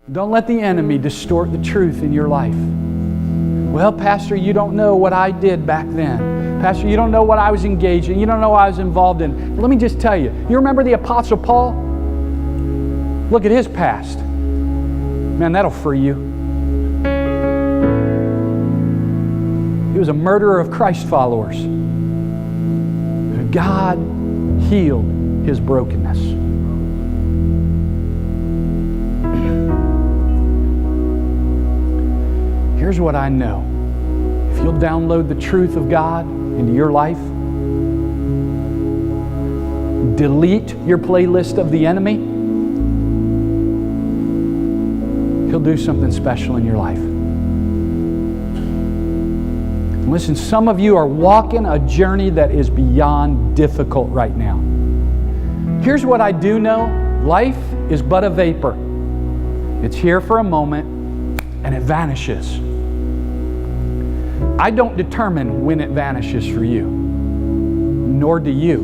Don't let the enemy distort the truth in your life. Well, Pastor, you don't know what I did back then. Pastor, you don't know what I was engaged in. You don't know what I was involved in. Let me just tell you. You remember the Apostle Paul? Look at his past. Man, that'll free you. He was a murderer of Christ followers. God healed his brokenness. Here's what I know. If you'll download the truth of God into your life, delete your playlist of the enemy, He'll do something special in your life. Listen, some of you are walking a journey that is beyond difficult right now. Here's what I do know. Life is but a vapor. It's here for a moment and it vanishes. I don't determine when it vanishes for you, nor do you.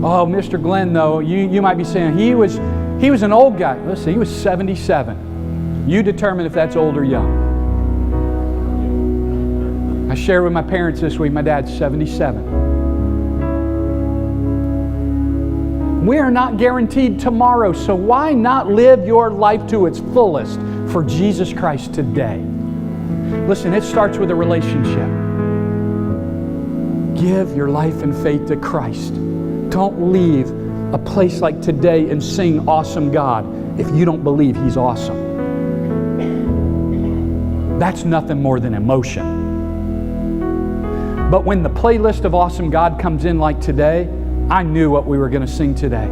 Oh, Mr. Glenn, though, you might be saying, he was an old guy. Listen, he was 77. You determine if that's old or young. I shared with my parents this week, my dad's 77. We are not guaranteed tomorrow, so why not live your life to its fullest for Jesus Christ today? Listen, it starts with a relationship. Give your life and faith to Christ. Don't leave a place like today and sing Awesome God if you don't believe He's awesome. That's nothing more than emotion. But when the playlist of Awesome God comes in like today, I knew what we were going to sing today.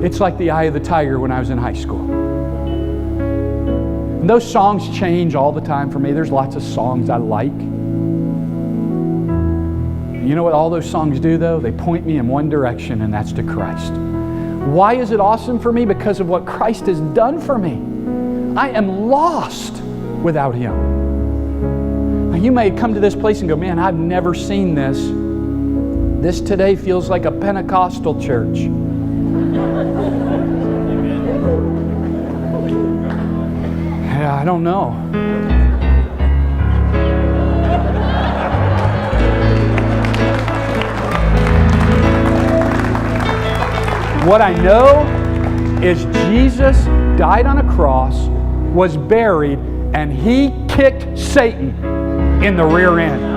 It's like the Eye of the Tiger when I was in high school. And those songs change all the time for me. There's lots of songs I like. You know what all those songs do, though? They point me in one direction, and that's to Christ. Why is it awesome for me? Because of what Christ has done for me. I am lost without Him. Now, you may come to this place and go, man, I've never seen this. This today feels like a Pentecostal church. Yeah, I don't know. What I know is Jesus died on a cross, was buried, and He kicked Satan in the rear end.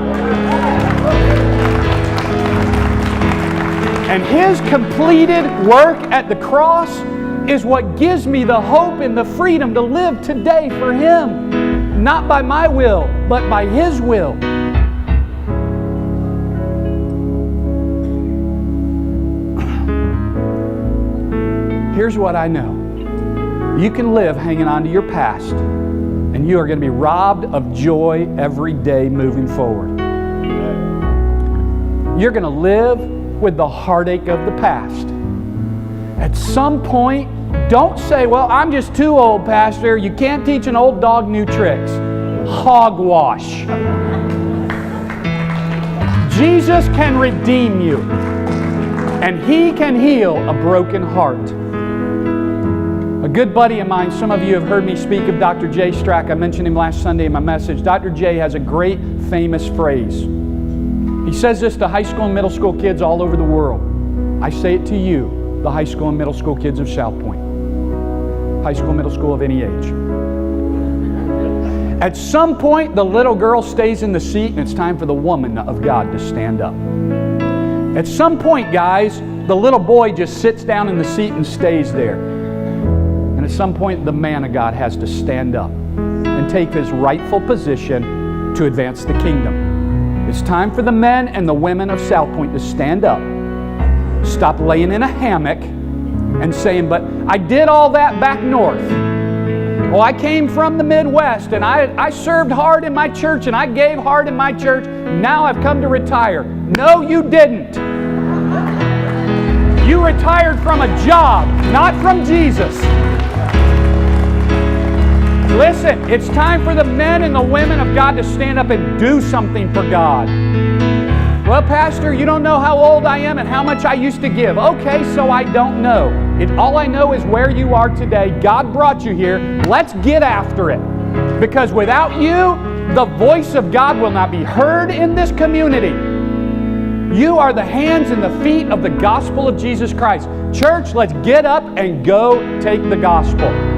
And His completed work at the cross is what gives me the hope and the freedom to live today for Him. Not by my will, but by His will. Here's what I know. You can live hanging on to your past, and you are going to be robbed of joy every day moving forward. You're going to live with the heartache of the past. At some point, don't say, well, I'm just too old, Pastor. You can't teach an old dog new tricks. Hogwash. Jesus can redeem you, and He can heal a broken heart. A good buddy of mine, some of you have heard me speak of Dr. Jay Strack. I mentioned him last Sunday in my message. Dr. Jay has a great famous phrase. He says this to high school and middle school kids all over the world. I say it to you, the high school and middle school kids of South Point. High school, middle school of any age. At some point, the little girl stays in the seat and it's time for the woman of God to stand up. At some point, guys, the little boy just sits down in the seat and stays there. And at some point, the man of God has to stand up and take his rightful position to advance the kingdom. It's time for the men and the women of South Point to stand up. Stop laying in a hammock and saying, but I did all that back north. Well, I came from the Midwest and I served hard in my church and I gave hard in my church. Now I've come to retire. No, you didn't. You retired from a job, not from Jesus. Listen, it's time for the men and the women of God to stand up and do something for God. Well, Pastor, you don't know how old I am and how much I used to give. Okay, so I don't know. All I know is where you are today. God brought you here. Let's get after it. Because without you, the voice of God will not be heard in this community. You are the hands and the feet of the gospel of Jesus Christ. Church, let's get up and go take the gospel.